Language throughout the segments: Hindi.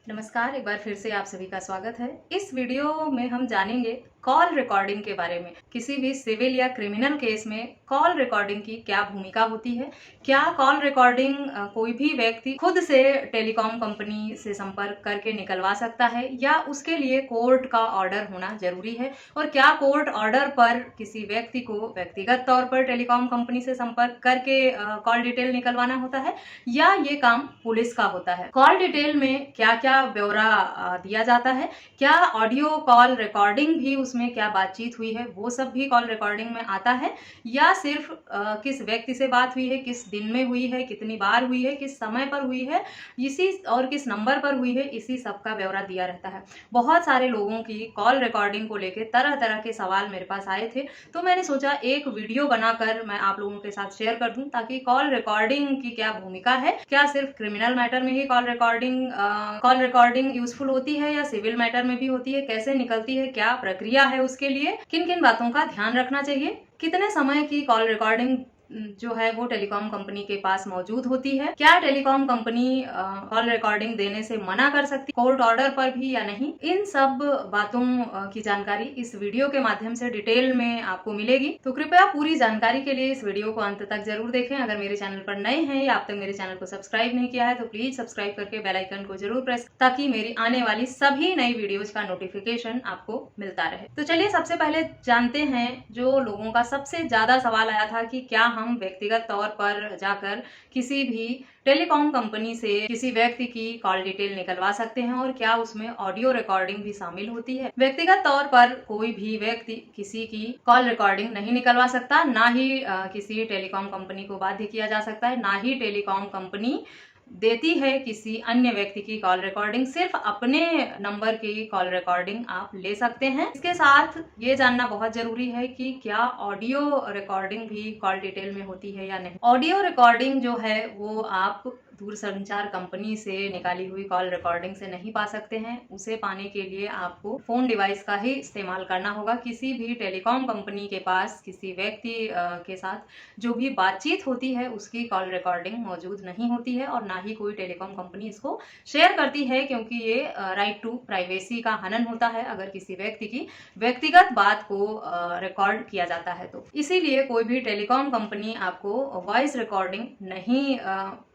नमस्कार, एक बार फिर से आप सभी का स्वागत है। इस वीडियो में हम जानेंगे कॉल रिकॉर्डिंग के बारे में। किसी भी सिविल या क्रिमिनल केस में कॉल रिकॉर्डिंग की क्या भूमिका होती है, क्या कॉल रिकॉर्डिंग कोई भी व्यक्ति खुद से टेलीकॉम कंपनी से संपर्क करके निकलवा सकता है या उसके लिए कोर्ट का ऑर्डर होना जरूरी है, और क्या कोर्ट ऑर्डर पर किसी व्यक्ति को व्यक्तिगत तौर पर टेलीकॉम कंपनी से संपर्क करके कॉल डिटेल निकलवाना होता है या ये काम पुलिस का होता है। कॉल डिटेल में क्या क्या ब्यौरा दिया जाता है, क्या ऑडियो कॉल रिकॉर्डिंग भी उसमें क्या बातचीत हुई है वो सब भी कॉल रिकॉर्डिंग में आता है, या सिर्फ किस व्यक्ति से बात हुई है, किस दिन में हुई है, कितनी बार हुई है, किस समय पर हुई है, इसी और किस नंबर पर हुई है, इसी सब का ब्यौरा दिया रहता है। बहुत सारे लोगों की कॉल रिकॉर्डिंग को लेकर तरह तरह के सवाल मेरे पास आए थे, तो मैंने सोचा एक वीडियो बनाकर मैं आप लोगों के साथ शेयर कर दूं ताकि कॉल रिकॉर्डिंग की क्या भूमिका है, क्या सिर्फ क्रिमिनल मैटर में ही कॉल रिकॉर्डिंग यूजफुल होती है या सिविल मैटर में भी होती है, कैसे निकलती है, क्या प्रक्रिया है उसके लिए, किन किन बातों का ध्यान रखना चाहिए, कितने समय की कॉल रिकॉर्डिंग जो है वो टेलीकॉम कंपनी के पास मौजूद होती है, क्या टेलीकॉम कंपनी कॉल रिकॉर्डिंग देने से मना कर सकती कोर्ट ऑर्डर पर भी या नहीं, इन सब बातों की जानकारी इस वीडियो के माध्यम से डिटेल में आपको मिलेगी। तो कृपया पूरी जानकारी के लिए इस वीडियो को अंत तक जरूर देखें। अगर मेरे चैनल पर नए हैं या अब तक मेरे चैनल को सब्सक्राइब नहीं किया है तो प्लीज सब्सक्राइब करके बेल आइकन को जरूर प्रेस, ताकि मेरी आने वाली सभी नई वीडियोज का नोटिफिकेशन आपको मिलता रहे। तो चलिए सबसे पहले जानते हैं, जो लोगों का सबसे ज्यादा सवाल आया था कि क्या हम व्यक्तिगत तौर पर जाकर किसी भी टेलीकॉम कंपनी से किसी व्यक्ति की कॉल डिटेल निकलवा सकते हैं और क्या उसमें ऑडियो रिकॉर्डिंग भी शामिल होती है। व्यक्तिगत तौर पर कोई भी व्यक्ति किसी की कॉल रिकॉर्डिंग नहीं निकलवा सकता, ना ही किसी टेलीकॉम कंपनी को बाध्य किया जा सकता है, ना ही टेलीकॉम कंपनी देती है किसी अन्य व्यक्ति की कॉल रिकॉर्डिंग। सिर्फ अपने नंबर की कॉल रिकॉर्डिंग आप ले सकते हैं। इसके साथ ये जानना बहुत जरूरी है कि क्या ऑडियो रिकॉर्डिंग भी कॉल डिटेल में होती है या नहीं। ऑडियो रिकॉर्डिंग जो है वो आप दूरसंचार कंपनी से निकाली हुई कॉल रिकॉर्डिंग से नहीं पा सकते हैं। उसे पाने के लिए आपको फोन डिवाइस का ही इस्तेमाल करना होगा। किसी भी टेलीकॉम कंपनी के पास किसी व्यक्ति के साथ जो भी बातचीत होती है उसकी कॉल रिकॉर्डिंग मौजूद नहीं होती है, और ना ही कोई टेलीकॉम कंपनी इसको शेयर करती है, क्योंकि ये राइट टू प्राइवेसी का हनन होता है अगर किसी व्यक्ति की व्यक्तिगत बात को रिकॉर्ड किया जाता है तो। इसीलिए कोई भी टेलीकॉम कंपनी आपको वॉइस रिकॉर्डिंग नहीं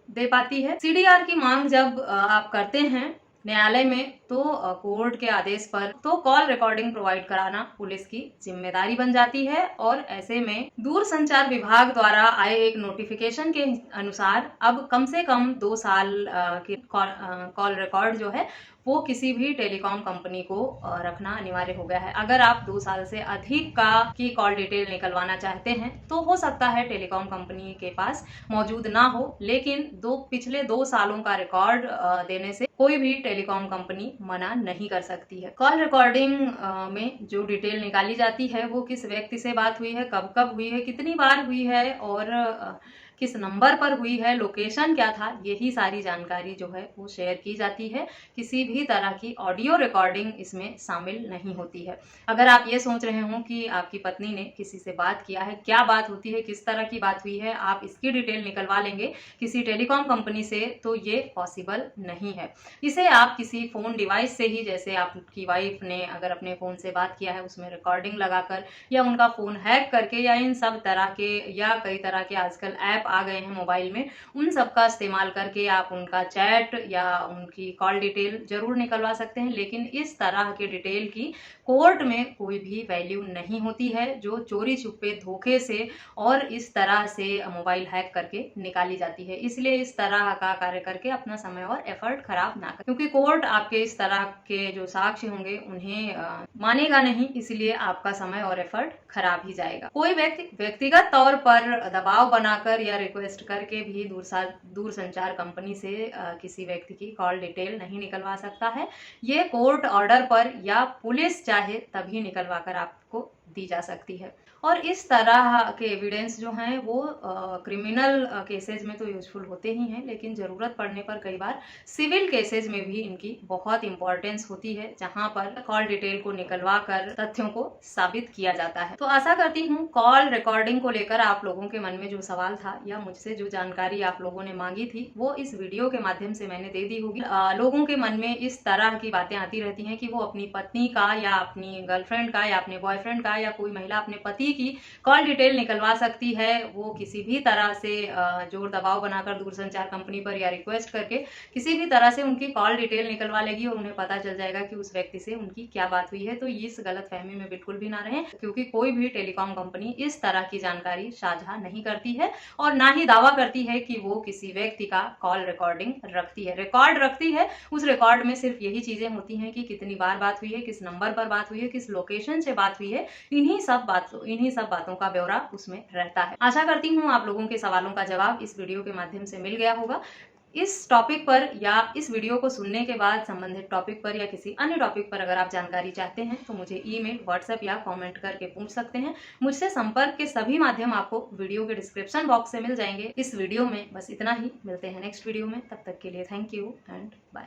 दे पाती है। सीडीआर की मांग जब आप करते हैं न्यायालय में तो कोर्ट के आदेश पर तो कॉल रिकॉर्डिंग प्रोवाइड कराना पुलिस की जिम्मेदारी बन जाती है, और ऐसे में दूरसंचार विभाग द्वारा आए एक नोटिफिकेशन के अनुसार अब कम से कम 2 साल के कॉल रिकॉर्ड जो है वो किसी भी टेलीकॉम कंपनी को रखना अनिवार्य हो गया है। अगर आप 2 साल से अधिक का की कॉल डिटेल निकलवाना चाहते हैं तो हो सकता है टेलीकॉम कंपनी के पास मौजूद ना हो, लेकिन पिछले 2 सालों का रिकॉर्ड देने से कोई भी टेलीकॉम कंपनी मना नहीं कर सकती है। कॉल रिकॉर्डिंग में जो डिटेल निकाली जाती है वो किस व्यक्ति से बात हुई है, कब कब हुई है, कितनी बार हुई है, और किस नंबर पर हुई है, लोकेशन क्या था, यही सारी जानकारी जो है वो शेयर की जाती है। किसी भी तरह की ऑडियो रिकॉर्डिंग इसमें शामिल नहीं होती है। अगर आप ये सोच रहे हो कि आपकी पत्नी ने किसी से बात किया है, क्या बात होती है, किस तरह की बात हुई है, आप इसकी डिटेल निकलवा लेंगे किसी टेलीकॉम कंपनी से, तो ये पॉसिबल नहीं है। इसे आप किसी फोन डिवाइस से ही, जैसे आपकी वाइफ ने अगर अपने फोन से बात किया है उसमें रिकॉर्डिंग लगाकर, या उनका फोन हैक करके, या इन सब तरह के या कई तरह के आजकल ऐप आ गए हैं मोबाइल में, उन सब का इस्तेमाल करके आप उनका चैट या उनकी कॉल डिटेल जरूर निकलवा सकते हैं। लेकिन इस तरह के डिटेल की कोर्ट में कोई भी वैल्यू नहीं होती है जो चोरी छुपे धोखे से और इस तरह से मोबाइल हैक करके निकाली जाती है। इसलिए इस तरह का कार्य करके अपना समय और एफर्ट खराब ना करें, क्योंकि कोर्ट आपके इस तरह के जो साक्ष्य होंगे उन्हें मानेगा नहीं, इसलिए आपका समय और एफर्ट खराब ही जाएगा। कोई व्यक्ति व्यक्तिगत तौर पर दबाव बनाकर या रिक्वेस्ट करके भी दूरसंचार कंपनी से किसी व्यक्ति की कॉल डिटेल नहीं निकलवा सकता है। ये कोर्ट ऑर्डर पर या पुलिस चाहे तभी निकलवा कर आपको दी जा सकती है। और इस तरह के एविडेंस जो हैं वो क्रिमिनल केसेज में तो यूजफुल होते ही हैं, लेकिन ज़रूरत पड़ने पर कई बार सिविल केसेज में भी इनकी बहुत इंपॉर्टेंस होती है, जहां पर कॉल डिटेल को निकलवा कर तथ्यों को साबित किया जाता है। तो आशा करती हूँ कॉल रिकॉर्डिंग को लेकर आप लोगों के मन में जो सवाल था या मुझसे जो जानकारी आप लोगों ने मांगी थी वो इस वीडियो के माध्यम से मैंने दे दी होगी। लोगों के मन में इस तरह की बातें आती रहती हैं कि वो अपनी पत्नी का या अपनी गर्लफ्रेंड का या अपने बॉयफ्रेंड का या कोई महिला अपने पति की कॉल डिटेल निकलवा सकती है। वो किसी भी तरह से जोर दबाव बनाकर दूरसंचार कंपनी पर या रिक्वेस्ट करके किसी भी तरह से उनकी कॉल डिटेल निकलवा लेगी और उन्हें पता चल जाएगा कि उस व्यक्ति से उनकी क्या बात हुई है। तो इस गलतफहमी में बिल्कुल भी ना रहें, क्योंकि कोई भी टेलीकॉम कंपनी इस तरह की जानकारी साझा नहीं करती है और ना ही दावा करती है कि वो किसी व्यक्ति का कॉल रिकॉर्डिंग रखती है। रिकॉर्ड रखती है, उस रिकॉर्ड में सिर्फ यही चीजें होती हैं कि कितनी बार बात हुई है, किस नंबर पर बात हुई है, किस लोकेशन से बात हुई है, इन्हीं सब बातों का ब्यौरा उसमें रहता है। आशा करती हूँ आप लोगों के सवालों का जवाब इस वीडियो के माध्यम से मिल गया होगा। इस टॉपिक पर या इस वीडियो को सुनने के बाद संबंधित टॉपिक पर या किसी अन्य टॉपिक पर अगर आप जानकारी चाहते हैं तो मुझे ईमेल, व्हाट्सएप या कमेंट करके पूछ सकते हैं। मुझसे संपर्क के सभी माध्यम आपको वीडियो के डिस्क्रिप्शन बॉक्स से मिल जाएंगे। इस वीडियो में बस इतना ही, मिलते हैं नेक्स्ट वीडियो में। तब तक के लिए थैंक यू एंड बाय।